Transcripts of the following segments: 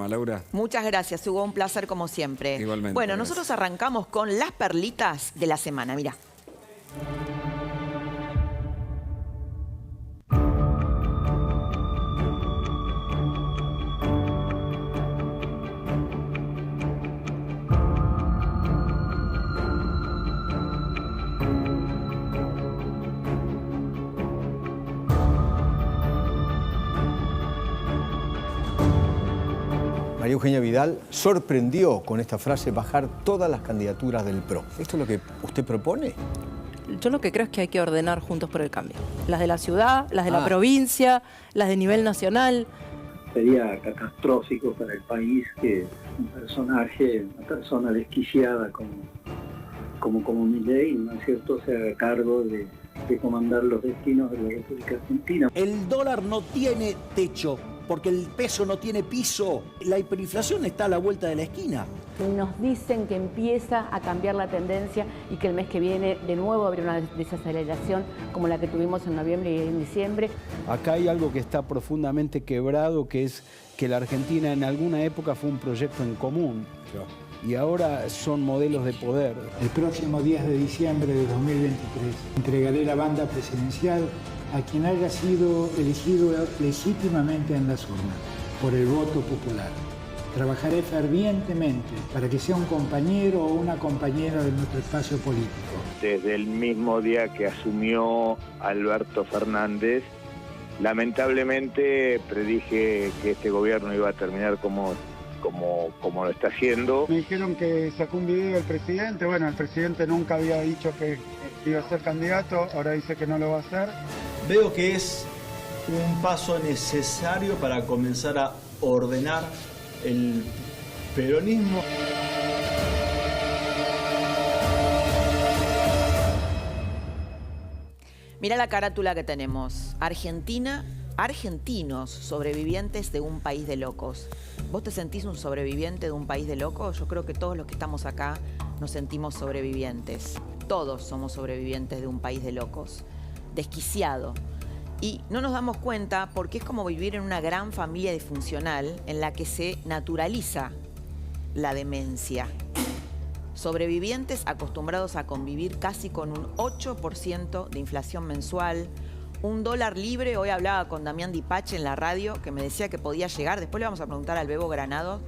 Laura. Muchas gracias, Hugo. Un placer como siempre. Igualmente. Bueno, gracias. nosotros arrancamos con las perlitas de la semana. Mirá. María Eugenia Vidal sorprendió con esta frase bajar todas las candidaturas del PRO. ¿Esto es lo que usted propone? Yo lo que creo es que hay que ordenar Juntos por el Cambio. Las de la ciudad, las de la provincia, las de nivel nacional. Sería catastrófico para el país que una persona desquiciada como Milei, ¿no es cierto?, se haga cargo de comandar los destinos de la República Argentina. El dólar no tiene techo, porque el peso no tiene piso. La hiperinflación está a la vuelta de la esquina. Nos dicen que empieza a cambiar la tendencia y que el mes que viene de nuevo habrá una desaceleración como la que tuvimos en noviembre y en diciembre. Acá hay algo que está profundamente quebrado, que es que la Argentina en alguna época fue un proyecto en común. Y ahora son modelos de poder. El próximo 10 de diciembre de 2023 entregaré la banda presidencial a quien haya sido elegido legítimamente en las urnas, por el voto popular. Trabajaré fervientemente para que sea un compañero o una compañera de nuestro espacio político. Desde el mismo día que asumió Alberto Fernández, lamentablemente predije que este gobierno iba a terminar como lo está haciendo. Me dijeron que sacó un video del presidente. Bueno, el presidente nunca había dicho que iba a ser candidato, ahora dice que no lo va a hacer. Veo que es un paso necesario para comenzar a ordenar el peronismo. Mirá la carátula que tenemos. Argentinos sobrevivientes de un país de locos. ¿Vos te sentís un sobreviviente de un país de locos? Yo creo que todos los que estamos acá nos sentimos sobrevivientes. Todos somos sobrevivientes de un país de locos. Desquiciado. Y no nos damos cuenta porque es como vivir en una gran familia disfuncional en la que se naturaliza la demencia. Sobrevivientes acostumbrados a convivir casi con un 8% de inflación mensual, un dólar libre. Hoy hablaba con Damián Dipache en la radio que me decía que podía llegar, después le vamos a preguntar al Bebo Granados,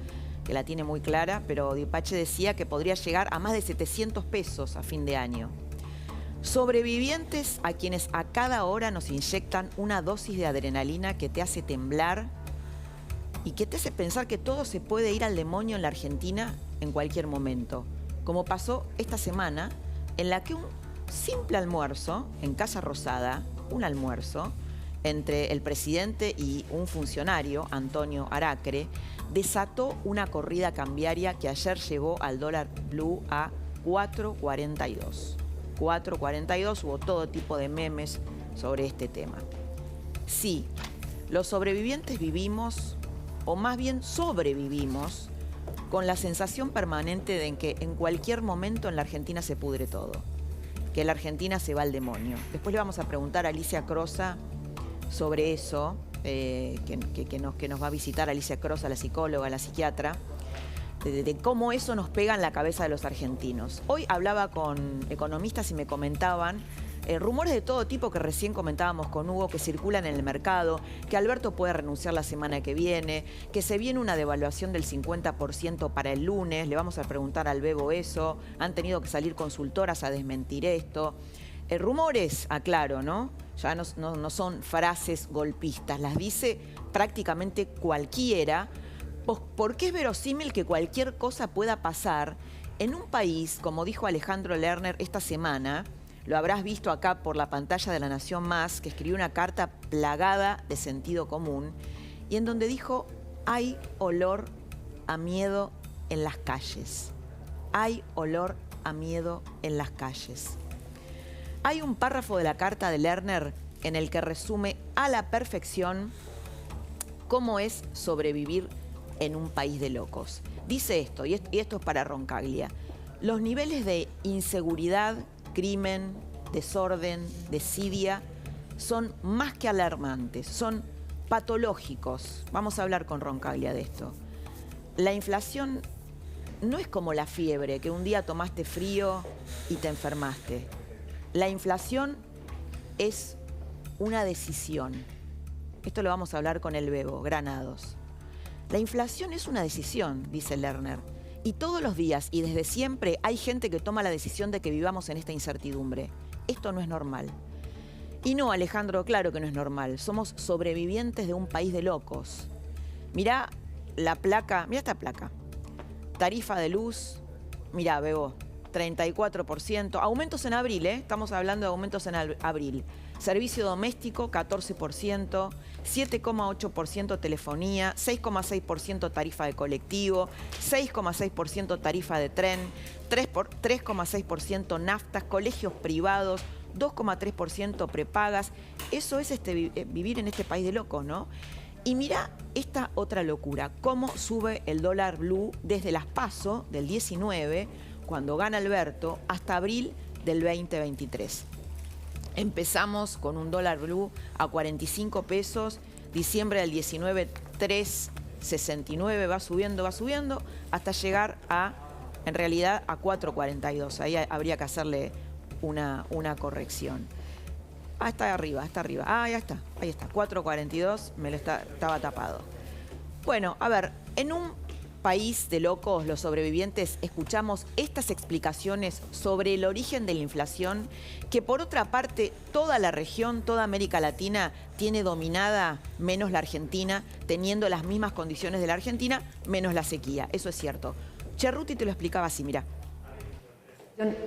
que la tiene muy clara, pero Dipache decía que podría llegar a más de 700 pesos a fin de año. Sobrevivientes a quienes a cada hora nos inyectan una dosis de adrenalina que te hace temblar y que te hace pensar que todo se puede ir al demonio en la Argentina en cualquier momento. Como pasó esta semana, en la que un simple almuerzo en Casa Rosada, un almuerzo entre el presidente y un funcionario, Antonio Aracre, desató una corrida cambiaria que ayer llevó al dólar blue a 4.42. 4.42, hubo todo tipo de memes sobre este tema. Sí, los sobrevivientes vivimos, o más bien sobrevivimos, con la sensación permanente de que en cualquier momento en la Argentina se pudre todo, que la Argentina se va al demonio. Después le vamos a preguntar a Alicia Crosa sobre eso, que nos va a visitar Alicia Crosa, la psicóloga, la psiquiatra, de cómo eso nos pega en la cabeza de los argentinos. Hoy hablaba con economistas y me comentaban rumores de todo tipo que recién comentábamos con Hugo, que circulan en el mercado, que Alberto puede renunciar la semana que viene, que se viene una devaluación del 50% para el lunes. Le vamos a preguntar al Bebo eso. Han tenido que salir consultoras a desmentir esto. Rumores, aclaro, ¿no? Ya no son frases golpistas, las dice prácticamente cualquiera, porque es verosímil que cualquier cosa pueda pasar en un país, como dijo Alejandro Lerner esta semana. Lo habrás visto acá por la pantalla de La Nación Más, que escribió una carta plagada de sentido común y en donde dijo: hay olor a miedo en las calles. Hay olor a miedo en las calles. Hay un párrafo de la carta de Lerner en el que resume a la perfección cómo es sobrevivir en un país de locos. Dice esto, y esto es para Roncaglia: los niveles de inseguridad, crimen, desorden, desidia, son más que alarmantes, son patológicos. Vamos a hablar con Roncaglia de esto. la inflación no es como la fiebre, que un día tomaste frío y te enfermaste. La inflación es una decisión. Esto lo vamos a hablar con el Bebo, Granados. La inflación es una decisión, dice Lerner. Y todos los días y desde siempre hay gente que toma la decisión de que vivamos en esta incertidumbre. Esto no es normal. Y no, Alejandro, claro que no es normal. Somos sobrevivientes de un país de locos. Mirá la placa, mirá esta placa. Tarifa de luz, mirá, Bebo, 34%. Aumentos en abril, ¿eh? Estamos hablando de aumentos en abril. Servicio doméstico, 14%, 7,8% telefonía, 6,6% tarifa de colectivo, 6,6% tarifa de tren, 3,6% naftas, colegios privados, 2,3% prepagas. Eso es vivir en este país de locos, ¿no? Y mira esta otra locura, cómo sube el dólar blue desde las PASO del 19, cuando gana Alberto, hasta abril del 2023. Empezamos con un dólar blue a 45 pesos, diciembre del 19, 3,69, va subiendo, hasta llegar a, en realidad, a 4,42. Ahí habría que hacerle una corrección. Ah, está arriba. Ah, ya está, ahí está, 4,42, estaba tapado. Bueno, a ver, en un país de locos, los sobrevivientes, escuchamos estas explicaciones sobre el origen de la inflación, que por otra parte toda la región, toda América Latina tiene dominada, menos la Argentina, teniendo las mismas condiciones de la Argentina, menos la sequía. Eso es cierto. Cerruti te lo explicaba así, mira.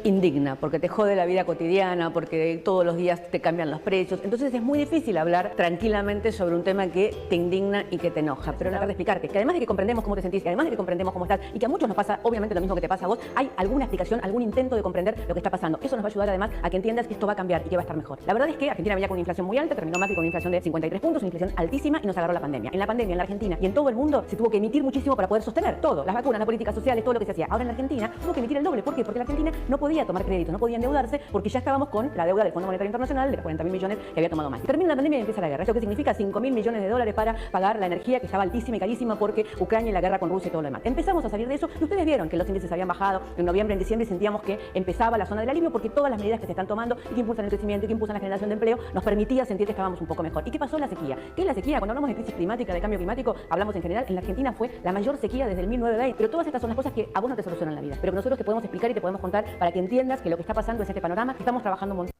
Indigna, porque te jode la vida cotidiana, porque todos los días te cambian los precios. Entonces es muy difícil hablar tranquilamente sobre un tema que te indigna y que te enoja. Pero la verdad es explicarte que además de que comprendemos cómo te sentís, y además de que comprendemos cómo estás, y que a muchos nos pasa obviamente lo mismo que te pasa a vos, hay alguna explicación, algún intento de comprender lo que está pasando. Eso nos va a ayudar además a que entiendas que esto va a cambiar y que va a estar mejor. La verdad es que Argentina venía con una inflación muy alta, terminó Macri con una inflación de 53 puntos, una inflación altísima, y nos agarró la pandemia. En la pandemia, en la Argentina y en todo el mundo se tuvo que emitir muchísimo para poder sostener todo, las vacunas, las políticas sociales, todo lo que se hacía. Ahora en la Argentina tuvo que emitir el doble. ¿Por qué? Porque la Argentina no podía tomar crédito, no podía endeudarse, porque ya estábamos con la deuda del Fondo Monetario Internacional de los 40.000 millones que había tomado Macri. Termina la pandemia y empieza la guerra. ¿Esto qué significa? 5.000 millones de dólares para pagar la energía, que estaba altísima y carísima porque Ucrania y la guerra con Rusia y todo lo demás. Empezamos a salir de eso y ustedes vieron que los índices habían bajado en noviembre, en diciembre, y sentíamos que empezaba la zona del alivio, porque todas las medidas que se están tomando y que impulsan el crecimiento y que impulsan la generación de empleo nos permitía sentir que estábamos un poco mejor. ¿Y qué pasó en la sequía? ¿Qué es la sequía? Cuando hablamos de crisis climática, de cambio climático, hablamos en general. En la Argentina fue la mayor sequía desde el 1920. Pero todas estas son las cosas que a vos no te solucionan la vida, pero que nosotros te podemos explicar y te podemos contar para que entiendas que lo que está pasando es este panorama, que estamos trabajando un montón.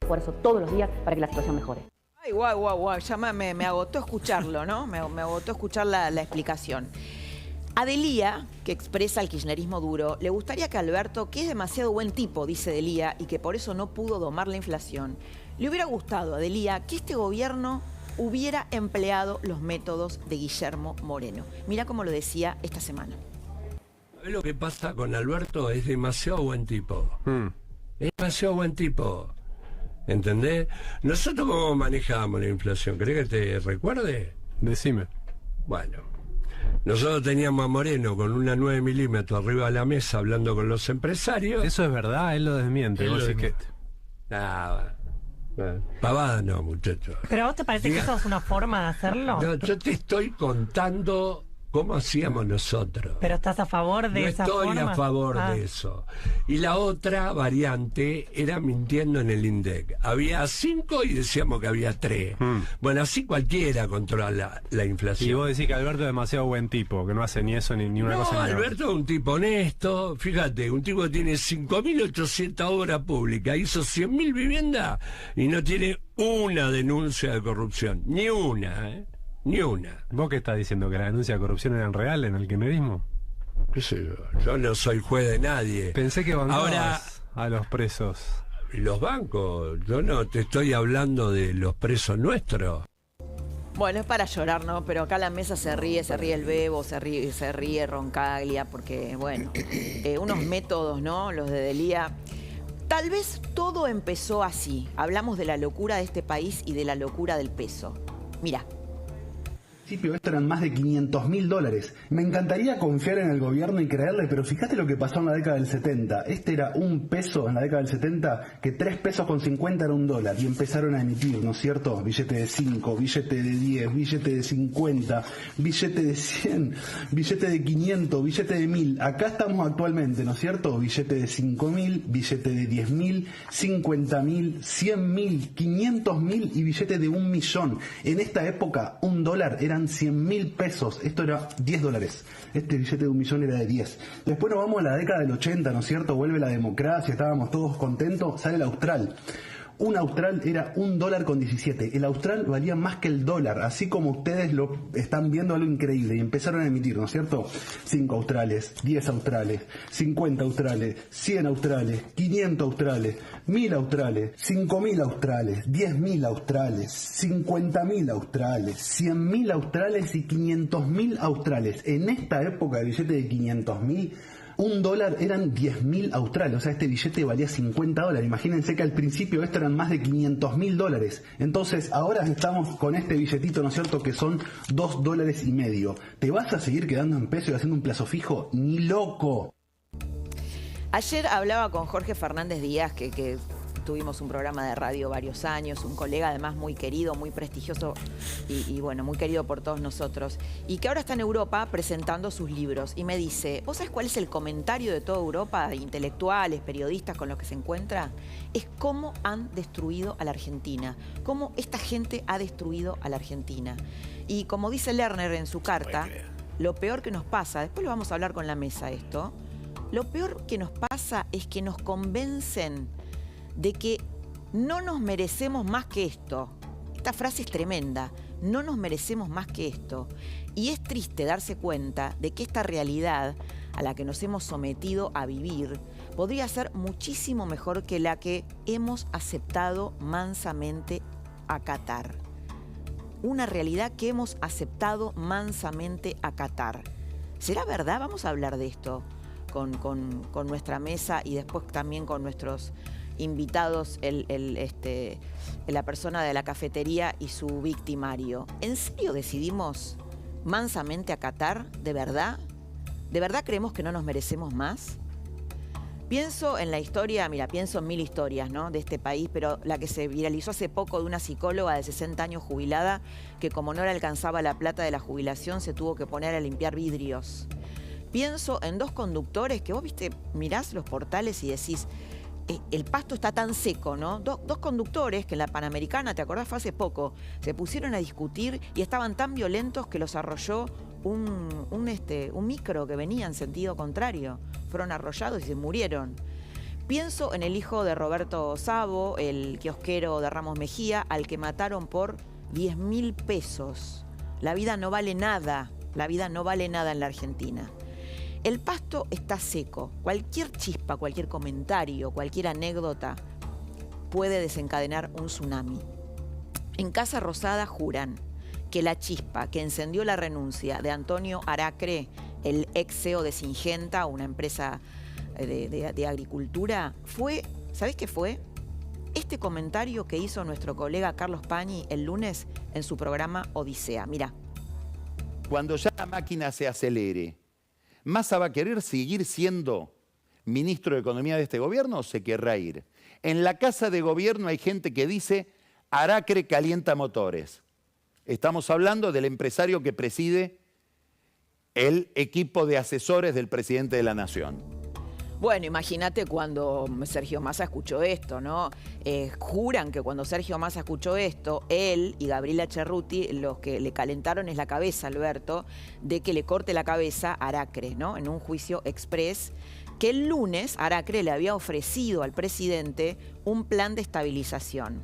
Esfuerzo todos los días para que la situación mejore. Ay, guau, ya me agotó escucharlo, ¿no? Me agotó escuchar la explicación. A Delía, que expresa el kirchnerismo duro, le gustaría que Alberto, que es demasiado buen tipo, dice Delía, y que por eso no pudo domar la inflación, le hubiera gustado a Delía que este gobierno hubiera empleado los métodos de Guillermo Moreno. Mirá cómo lo decía esta semana. ¿Sabés lo que pasa con Alberto? Es demasiado buen tipo. Es demasiado buen tipo. ¿Entendés? Nosotros cómo manejábamos la inflación, ¿querés que te recuerde? Decime. Bueno, nosotros teníamos a Moreno con una 9 milímetros arriba de la mesa hablando con los empresarios. Eso es verdad, él lo desmiente. Él vos lo decís desmiente. Nada. Pavada no, muchachos. ¿Pero a vos te parece que eso es una forma de hacerlo? No, yo te estoy contando cómo hacíamos nosotros. ¿Pero estás a favor de esa forma? No estoy a favor de eso. Y la otra variante era mintiendo en el INDEC. Había 5 y decíamos que había 3. Bueno, así cualquiera controla la inflación. Y vos decís que Alberto es demasiado buen tipo, que no hace ni eso ni una cosa ni Alberto es un tipo honesto. Fíjate, un tipo que tiene 5.800 obras públicas, hizo 100.000 viviendas y no tiene una denuncia de corrupción. Ni una, ¿eh? Ni una. ¿Vos qué estás diciendo? ¿Que las denuncias de corrupción eran reales en el kirchnerismo? ¿Qué sé yo? No soy juez de nadie. Pensé que bancabas ahora a los presos. ¿Y los bancos? Yo no te estoy hablando de los presos nuestros. Bueno, es para llorar, ¿no? Pero acá la mesa se ríe el Bebo, se ríe Roncaglia, porque, bueno, unos métodos, ¿no? Los de Delía. Tal vez todo empezó así. Hablamos de la locura de este país y de la locura del peso. Mirá. principio esto eran más de $500.000. Me encantaría confiar en el gobierno y creerle, pero fíjate lo que pasó en la década del 70. Este era $1 en la década del 70, que 3 pesos con 50 era $1. Y empezaron a emitir, ¿no es cierto? Billete de 5, billete de 10, billete de 50, billete de 100, billete de 500, billete de 1000. Acá estamos actualmente, ¿no es cierto? Billete de 5.000, billete de 10.000, 50.000, 100.000, 500.000 y billete de 1.000.000. En esta época, $1 eran 100.000 pesos. Esto era $10. Este billete de 1.000.000 era de 10. Después nos vamos a la década del 80, ¿no es cierto? Vuelve la democracia, estábamos todos contentos, sale el austral. Un austral era $1.17. El austral valía más que el dólar, así como ustedes lo están viendo, algo increíble. Y empezaron a emitir, ¿no es cierto? 5 australes, 10 australes, 50 australes, 100 australes, 500 australes, 1.000 australes, 5.000 australes, 10.000 australes, 50.000 australes, 100.000 australes y 500.000 australes. En esta época, el billete de 500.000, $1 eran 10.000 australes, o sea, este billete valía $50. Imagínense que al principio esto eran más de $500.000. Entonces, ahora estamos con este billetito, ¿no es cierto?, que son $2.50. ¿Te vas a seguir quedando en peso y haciendo un plazo fijo? ¡Ni loco! Ayer hablaba con Jorge Fernández Díaz, que tuvimos un programa de radio varios años, un colega además muy querido, muy prestigioso y bueno, muy querido por todos nosotros, y que ahora está en Europa presentando sus libros. Y me dice, ¿vos sabés cuál es el comentario de toda Europa, de intelectuales, periodistas con los que se encuentra? Es cómo han destruido a la Argentina, cómo esta gente ha destruido a la Argentina. Y como dice Lerner en su carta, lo peor que nos pasa, después lo vamos a hablar con la mesa esto, lo peor que nos pasa es que nos convencen de que no nos merecemos más que esto. Esta frase es tremenda, no nos merecemos más que esto. Y es triste darse cuenta de que esta realidad a la que nos hemos sometido a vivir podría ser muchísimo mejor que la que hemos aceptado mansamente acatar. Una realidad que hemos aceptado mansamente acatar. ¿Será verdad? Vamos a hablar de esto con nuestra mesa y después también con nuestros invitados, la persona de la cafetería y su victimario. ¿En serio decidimos mansamente acatar? ¿De verdad? ¿De verdad creemos que no nos merecemos más? Pienso en la historia, mira, pienso en 1000 historias, ¿no?, de este país, pero la que se viralizó hace poco de una psicóloga de 60 años jubilada que, como no le alcanzaba la plata de la jubilación, se tuvo que poner a limpiar vidrios. Pienso en 2 conductores que vos, viste, mirás los portales y decís, el pasto está tan seco, ¿no? Dos conductores que en la Panamericana, ¿te acordás? Fue hace poco, se pusieron a discutir y estaban tan violentos que los arrolló un micro que venía en sentido contrario. Fueron arrollados y se murieron. Pienso en el hijo de Roberto Sabo, el kiosquero de Ramos Mejía, al que mataron por 10.000 pesos. La vida no vale nada, la vida no vale nada en la Argentina. El pasto está seco. Cualquier chispa, cualquier comentario, cualquier anécdota puede desencadenar un tsunami. En Casa Rosada juran que la chispa que encendió la renuncia de Antonio Aracre, el ex CEO de Syngenta, una empresa de agricultura, fue, ¿sabés qué fue? Este comentario que hizo nuestro colega Carlos Pañi el lunes en su programa Odisea. Mirá. Cuando ya la máquina se acelere, ¿Massa va a querer seguir siendo ministro de Economía de este gobierno o se querrá ir? En la Casa de Gobierno hay gente que dice Aracre calienta motores. Estamos hablando del empresario que preside el equipo de asesores del presidente de la Nación. Bueno, imagínate cuando Sergio Massa escuchó esto, ¿no? Juran que cuando Sergio Massa escuchó esto, él y Gabriela Cerruti, los que le calentaron es la cabeza, Alberto, de que le corte la cabeza a Aracre, ¿no? En un juicio express, que el lunes Aracre le había ofrecido al presidente un plan de estabilización.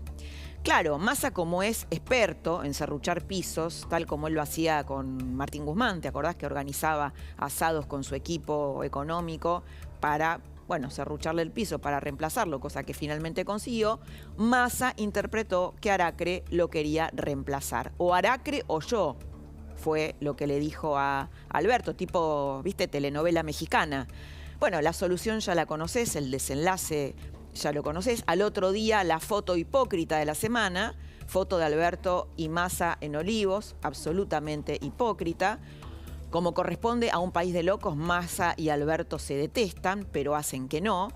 Claro, Massa, como es experto en serruchar pisos, tal como él lo hacía con Martín Guzmán, ¿te acordás que organizaba asados con su equipo económico para, bueno, serrucharle el piso para reemplazarlo, cosa que finalmente consiguió? Massa interpretó que Aracre lo quería reemplazar. O Aracre o yo, fue lo que le dijo a Alberto, tipo, viste, telenovela mexicana. Bueno, la solución ya la conocés, el desenlace ya lo conocés. Al otro día, la foto hipócrita de la semana, Foto de Alberto y Massa en Olivos, absolutamente hipócrita. Como corresponde a un país de locos, Massa y Alberto se detestan, pero hacen que no.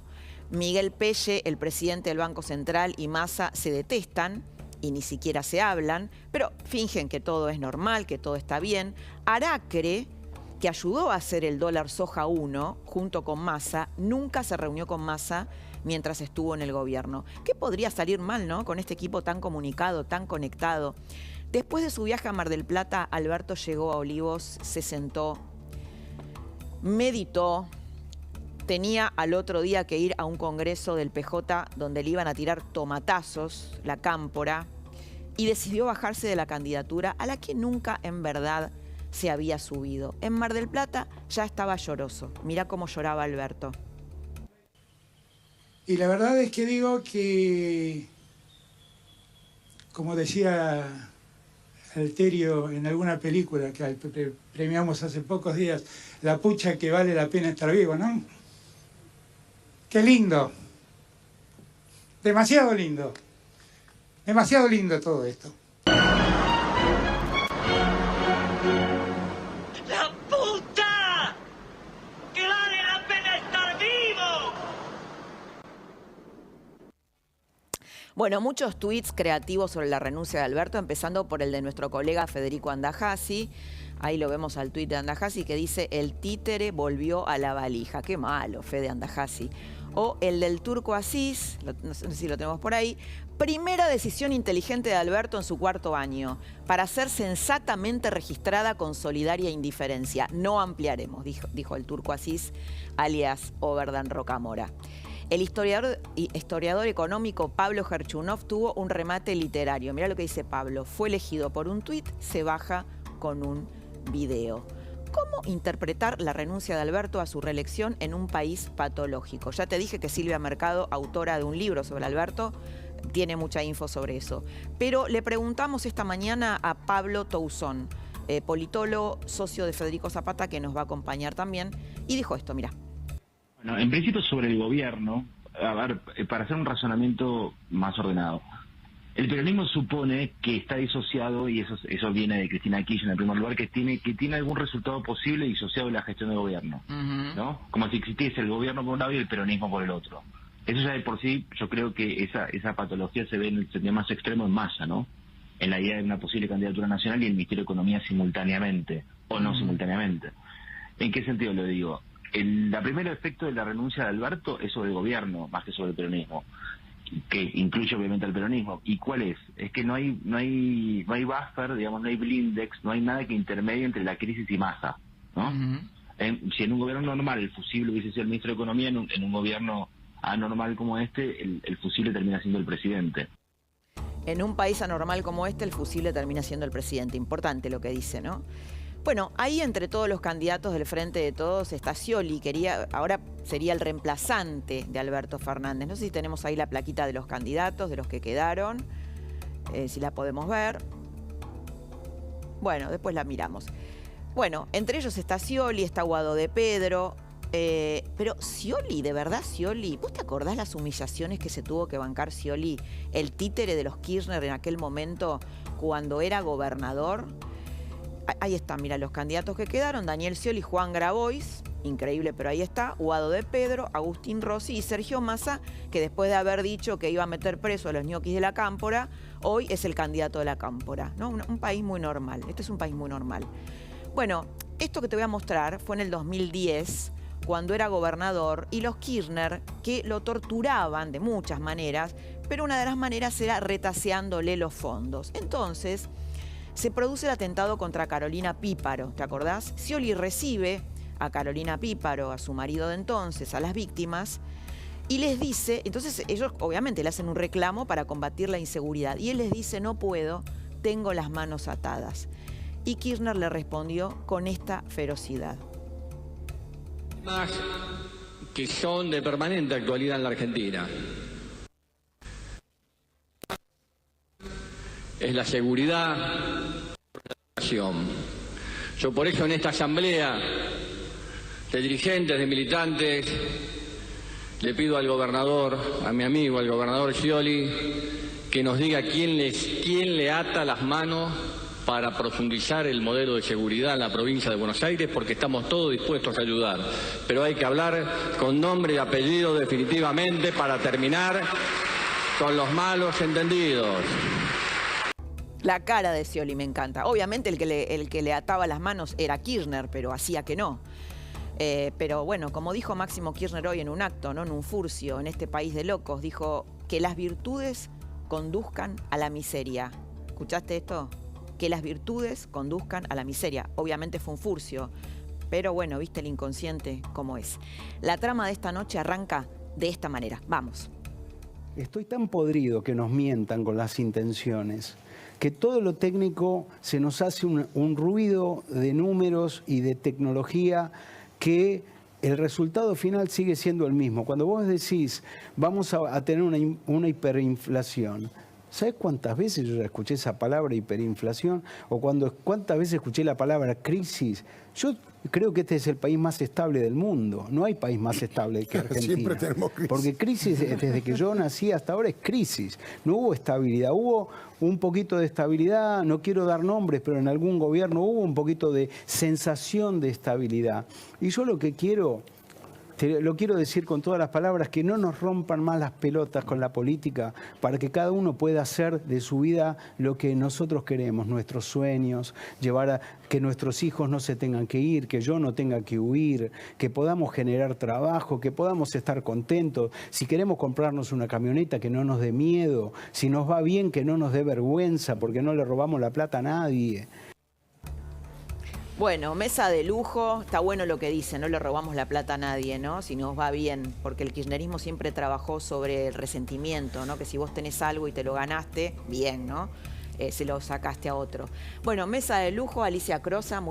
Miguel Pelle, el presidente del Banco Central, y Massa se detestan y ni siquiera se hablan, pero fingen que todo es normal, que todo está bien. Aracre, que ayudó a hacer el dólar soja 1 junto con Massa, nunca se reunió con Massa mientras estuvo en el gobierno. ¿Qué podría salir mal, no? Con este equipo tan comunicado, tan conectado. Después de su viaje a Mar del Plata, Alberto llegó a Olivos, se sentó, meditó. Tenía al otro día que ir a un congreso del PJ donde le iban a tirar tomatazos, la cámpora, y decidió bajarse de la candidatura a la que nunca en verdad se había subido. En Mar del Plata ya estaba lloroso. Mirá cómo lloraba Alberto. Y la verdad es que digo que, como decía Alterio en alguna película que premiamos hace pocos días, la pucha que vale la pena estar vivo, ¿no? ¡Qué lindo! Demasiado lindo. Demasiado lindo todo esto. ¡La puta! ¡Que vale la pena estar vivo! Bueno, muchos tweets creativos sobre la renuncia de Alberto, empezando por el de nuestro colega Federico Andajasi. Ahí lo vemos al tuit de Andajasi que dice: el títere volvió a la valija. Qué malo, Fede Andajasi. O el del Turco Asís, no sé si lo tenemos por ahí. Primera decisión inteligente de Alberto en su 4º año, para ser sensatamente registrada con solidaria indiferencia. No ampliaremos, dijo el Turco Asís, alias Oberdan Rocamora. El historiador económico Pablo Gerchunov tuvo un remate literario. Mirá lo que dice Pablo. Fue elegido por un tuit, se baja con un video. ¿Cómo interpretar la renuncia de Alberto a su reelección en un país patológico? Ya te dije que Silvia Mercado, autora de un libro sobre Alberto, tiene mucha info sobre eso. Pero le preguntamos esta mañana a Pablo Tousón, politólogo, socio de Federico Zapata, que nos va a acompañar también, y dijo esto, mira. Bueno, en principio sobre el gobierno, a ver, para hacer un razonamiento más ordenado. El peronismo supone que está disociado, y eso viene de Cristina Kirchner en primer lugar, que tiene algún resultado posible disociado de la gestión de gobierno, ¿no? Como si existiese el gobierno por un lado y el peronismo por el otro. Eso ya de por sí, yo creo que esa patología se ve en el sentido más extremo en Massa, ¿no? En la idea de una posible candidatura nacional y el Ministerio de Economía simultáneamente, o no simultáneamente. ¿En qué sentido lo digo? El primer efecto de la renuncia de Alberto es sobre el gobierno, más que sobre el peronismo, que incluye obviamente al peronismo. ¿Y cuál es? Es que no hay buffer, digamos, no hay blindex, no hay nada que intermedie entre la crisis y Massa, ¿no? Si en un gobierno normal el fusible hubiese sido el ministro de Economía, en un gobierno anormal como este, el fusible termina siendo el presidente. En un país anormal como este, el fusible termina siendo el presidente. Importante lo que dice, ¿no? Bueno, ahí entre todos los candidatos del Frente de Todos está Scioli, ahora sería el reemplazante de Alberto Fernández. No sé si tenemos ahí la plaquita de los candidatos, de los que quedaron, si la podemos ver. Bueno, después la miramos. Bueno, entre ellos está Scioli, está Guado de Pedro, pero Scioli, de verdad Scioli, ¿vos te acordás las humillaciones que se tuvo que bancar Scioli, el títere de los Kirchner en aquel momento cuando era gobernador? Ahí están, mira, los candidatos que quedaron: Daniel Scioli, Juan Grabois, increíble, pero ahí está, Guado de Pedro, Agustín Rossi y Sergio Massa, que después de haber dicho que iba a meter preso a los ñoquis de la Cámpora, hoy es el candidato de la Cámpora, ¿no? Un país muy normal, este es un país muy normal. Bueno, esto que te voy a mostrar fue en el 2010, cuando era gobernador, y los Kirchner, que lo torturaban de muchas maneras, pero una de las maneras era retaseándole los fondos. Entonces se produce el atentado contra Carolina Píparo, ¿te acordás? Scioli recibe a Carolina Píparo, a su marido de entonces, a las víctimas, y les dice, entonces ellos obviamente le hacen un reclamo para combatir la inseguridad, y él les dice: no puedo, tengo las manos atadas. Y Kirchner le respondió con esta ferocidad. Temas que son de permanente actualidad en la Argentina. Es la seguridad, la educación. Yo por eso en esta asamblea de dirigentes, de militantes, le pido al gobernador, a mi amigo, al gobernador Scioli, que nos diga quién le ata las manos para profundizar el modelo de seguridad en la provincia de Buenos Aires, porque estamos todos dispuestos a ayudar. Pero hay que hablar con nombre y apellido definitivamente para terminar con los malos entendidos. La cara de Scioli me encanta. Obviamente el que le ataba las manos era Kirchner, pero hacía que no. Pero bueno, como dijo Máximo Kirchner hoy en un acto, ¿no? En un furcio, en este país de locos, dijo que las virtudes conduzcan a la miseria. ¿Escuchaste esto? Que las virtudes conduzcan a la miseria. Obviamente fue un furcio, pero bueno, viste el inconsciente cómo es. La trama de esta noche arranca de esta manera. Vamos. Estoy tan podrido que nos mientan con las intenciones, que todo lo técnico se nos hace un ruido de números y de tecnología que el resultado final sigue siendo el mismo. Cuando vos decís, vamos a tener una hiperinflación, ¿sabes cuántas veces yo ya escuché esa palabra hiperinflación? O cuántas veces escuché la palabra crisis. Yo creo que este es el país más estable del mundo. No hay país más estable que Argentina. Siempre tenemos crisis. Porque crisis, desde que yo nací hasta ahora, es crisis. No hubo estabilidad. Hubo un poquito de estabilidad, no quiero dar nombres, pero en algún gobierno hubo un poquito de sensación de estabilidad. Y yo lo que quiero... Lo quiero decir con todas las palabras, que no nos rompan más las pelotas con la política para que cada uno pueda hacer de su vida lo que nosotros queremos, nuestros sueños, llevar a que nuestros hijos no se tengan que ir, que yo no tenga que huir, que podamos generar trabajo, que podamos estar contentos. Si queremos comprarnos una camioneta, que no nos dé miedo. Si nos va bien, que no nos dé vergüenza, porque no le robamos la plata a nadie. Bueno, mesa de lujo, está bueno lo que dice, no le robamos la plata a nadie, ¿no? Si nos va bien, porque el kirchnerismo siempre trabajó sobre el resentimiento, ¿no? Que si vos tenés algo y te lo ganaste, bien, ¿no? Se lo sacaste a otro. Bueno, mesa de lujo, Alicia Crosa.